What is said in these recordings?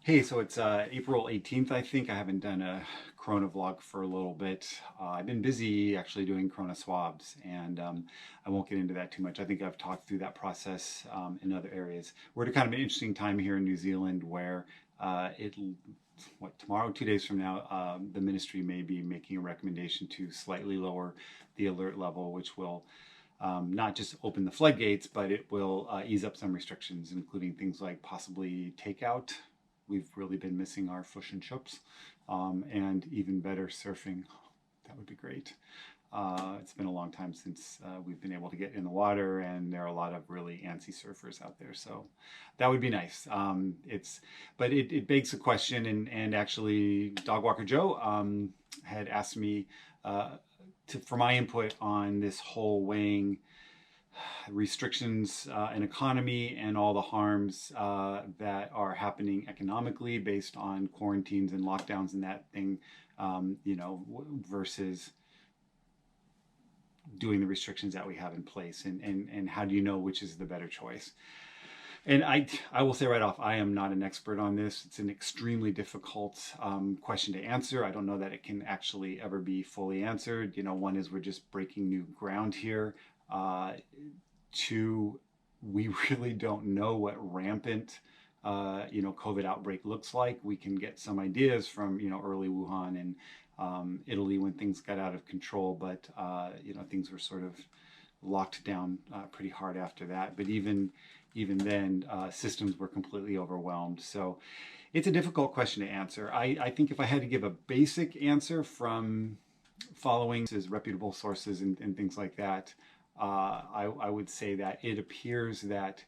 Hey, so it's April 18th, I think. I haven't done a Corona vlog for a little bit. I've been busy actually doing Corona swabs, and I won't get into that too much. I think I've talked through that process in other areas. We're at a kind of an interesting time here in New Zealand where tomorrow, 2 days from now, the ministry may be making a recommendation to slightly lower the alert level, which will not just open the floodgates, but it will ease up some restrictions, including things like possibly takeout. We've really been missing our fish and chips, and even better, surfing. That would be great. It's been a long time since we've been able to get in the water, and there are a lot of really antsy surfers out there. So that would be nice. But it begs the question, and actually, Dog Walker Joe had asked me for my input on this whole weighing restrictions and economy and all the harms that are happening economically based on quarantines and lockdowns and that thing, versus doing the restrictions that we have in place, and how do you know which is the better choice? And I will say right off, I am not an expert on this. It's an extremely difficult question to answer. I don't know that it can actually ever be fully answered. One is we're just breaking new ground here. Two, we really don't know what rampant, COVID outbreak looks like. We can get some ideas from, early Wuhan and Italy when things got out of control, but, things were sort of locked down pretty hard after that. But even then, systems were completely overwhelmed. So it's a difficult question to answer. I think if I had to give a basic answer from following reputable sources and things like that, I would say that it appears that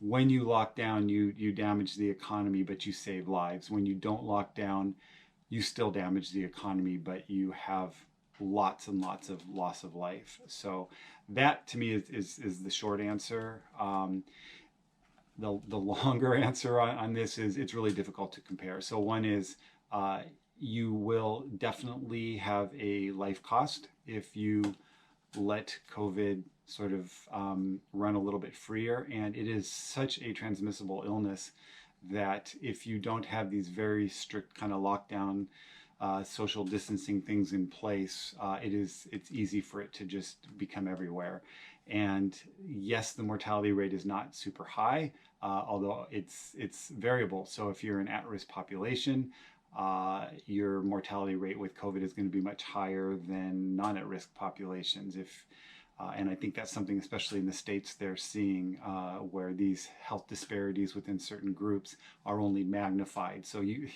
when you lock down, you damage the economy, but you save lives. When you don't lock down, you still damage the economy, but you have lots and lots of loss of life. So that to me is the short answer. The longer answer on this is it's really difficult to compare. So one is you will definitely have a life cost if you let COVID sort of run a little bit freer. And it is such a transmissible illness that if you don't have these very strict kind of lockdown social distancing things in place, it's easy for it to just become everywhere. And yes, the mortality rate is not super high, although it's variable. So if you're an at-risk population, your mortality rate with COVID is going to be much higher than non-at-risk populations. And I think that's something, especially in the States, they're seeing where these health disparities within certain groups are only magnified. So you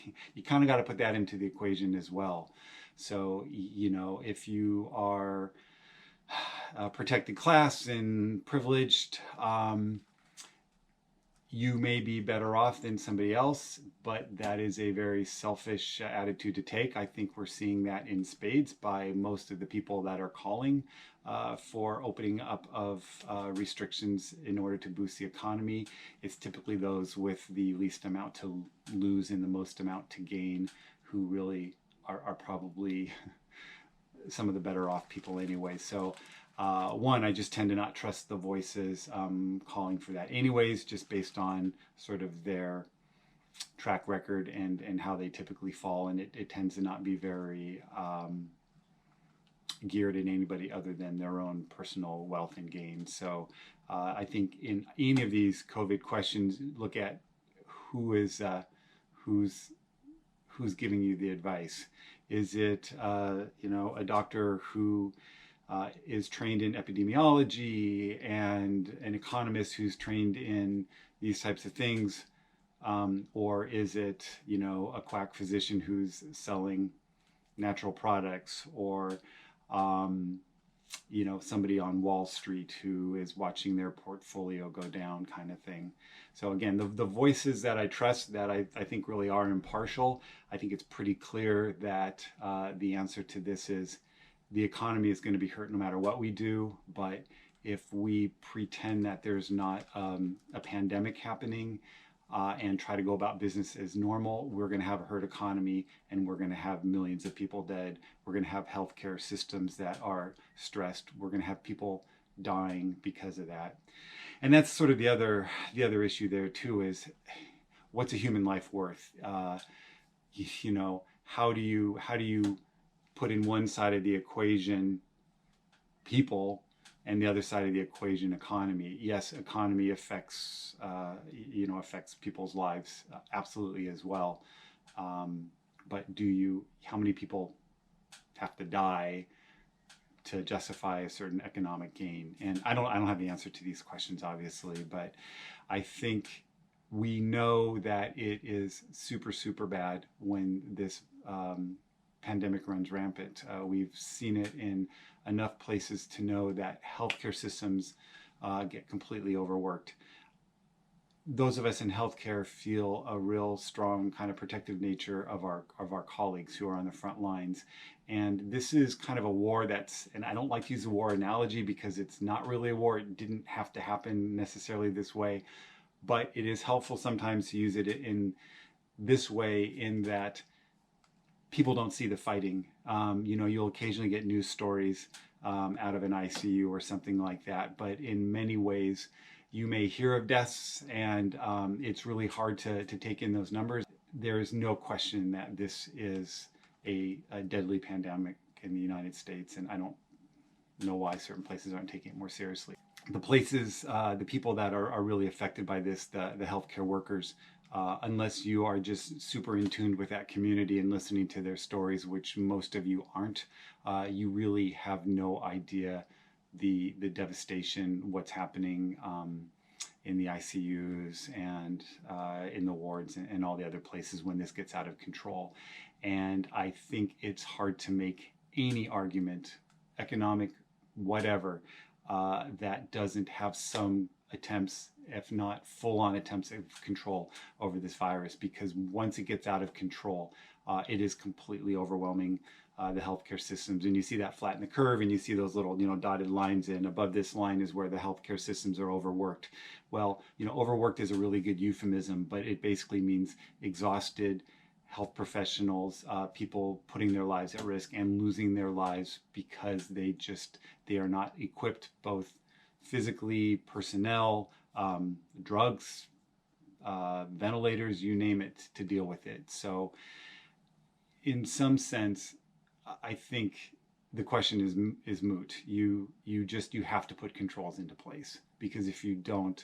kind of got to put that into the equation as well. So, if you are a protected class and privileged, you may be better off than somebody else, but that is a very selfish attitude to take. I think we're seeing that in spades by most of the people that are calling for opening up of restrictions in order to boost the economy. It's typically those with the least amount to lose and the most amount to gain who really are probably some of the better off people anyway. So one, I just tend to not trust the voices calling for that anyways, just based on sort of their track record and how they typically fall. And it tends to not be very geared at anybody other than their own personal wealth and gain. So I think in any of these COVID questions, look at who's giving you the advice. Is it a doctor who is trained in epidemiology and an economist who's trained in these types of things? Or is it, a quack physician who's selling natural products, or, somebody on Wall Street who is watching their portfolio go down kind of thing. So again, the voices that I trust, that I think really are impartial, I think it's pretty clear that the answer to this is the economy is going to be hurt no matter what we do. But if we pretend that there's not a pandemic happening and try to go about business as normal, we're going to have a herd economy, and we're going to have millions of people dead. We're going to have healthcare systems that are stressed. We're going to have people dying because of that. And that's sort of the other issue there too, is what's a human life worth? You know, how do you put in one side of the equation people and the other side of the equation economy? Yes, economy affects affects people's lives absolutely as well. But how many people have to die to justify a certain economic gain? And I don't have the answer to these questions, obviously, but I think we know that it is super, super bad when this pandemic runs rampant. We've seen it in enough places to know that healthcare systems get completely overworked. Those of us in healthcare feel a real strong kind of protective nature of our colleagues who are on the front lines. And this is kind of a war and I don't like to use the war analogy because it's not really a war. It didn't have to happen necessarily this way, but it is helpful sometimes to use it in this way, in that people don't see the fighting. You'll occasionally get news stories out of an ICU or something like that, but in many ways, you may hear of deaths, and it's really hard to take in those numbers. There is no question that this is a deadly pandemic in the United States, and I don't know why certain places aren't taking it more seriously. The people that are really affected by this, the healthcare workers, unless you are just super in tune with that community and listening to their stories, which most of you aren't, you really have no idea the devastation, what's happening in the ICUs and in the wards and all the other places when this gets out of control. And I think it's hard to make any argument, economic, whatever, that doesn't have some attempts, if not full-on attempts of control over this virus, because once it gets out of control, it is completely overwhelming the healthcare systems. And you see that flatten the curve, and you see those little, dotted lines, and above this line is where the healthcare systems are overworked. Well, overworked is a really good euphemism, but it basically means exhausted health professionals, people putting their lives at risk and losing their lives because they are not equipped, both physically, personnel, drugs, ventilators, you name it, to deal with it. So in some sense, I think the question is moot. You have to put controls into place, because if you don't,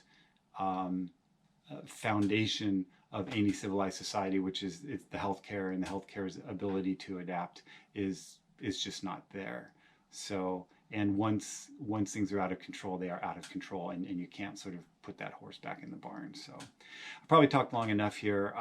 foundation of any civilized society, which is the healthcare and the healthcare's ability to adapt, is just not there. So, and once things are out of control, they are out of control, and you can't sort of put that horse back in the barn. So I probably talked long enough here.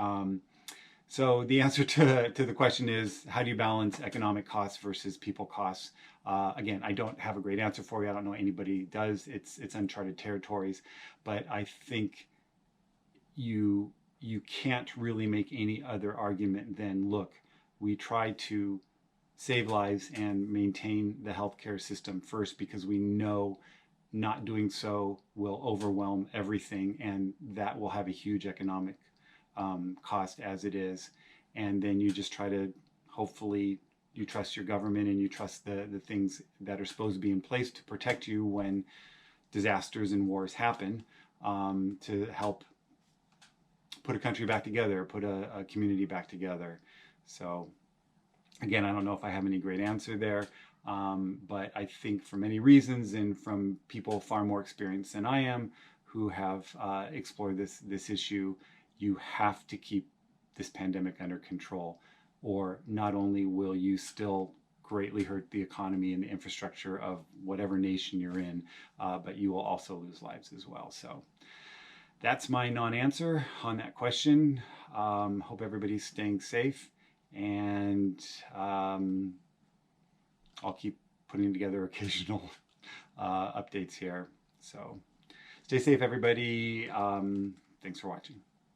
So the answer to the question is, how do you balance economic costs versus people costs? Again, I don't have a great answer for you. I don't know anybody does. It's uncharted territories, but I think you can't really make any other argument than, look, we try to save lives and maintain the healthcare system first, because we know not doing so will overwhelm everything, and that will have a huge economic cost as it is. And then you just try to, hopefully, you trust your government and you trust the things that are supposed to be in place to protect you when disasters and wars happen, to help put a country back together, put a community back together. So again, I don't know if I have any great answer there, but I think for many reasons, and from people far more experienced than I am who have explored this issue, you have to keep this pandemic under control, or not only will you still greatly hurt the economy and the infrastructure of whatever nation you're in, but you will also lose lives as well. So that's my non-answer on that question. Hope everybody's staying safe, and I'll keep putting together occasional updates here. So stay safe, everybody. Thanks for watching.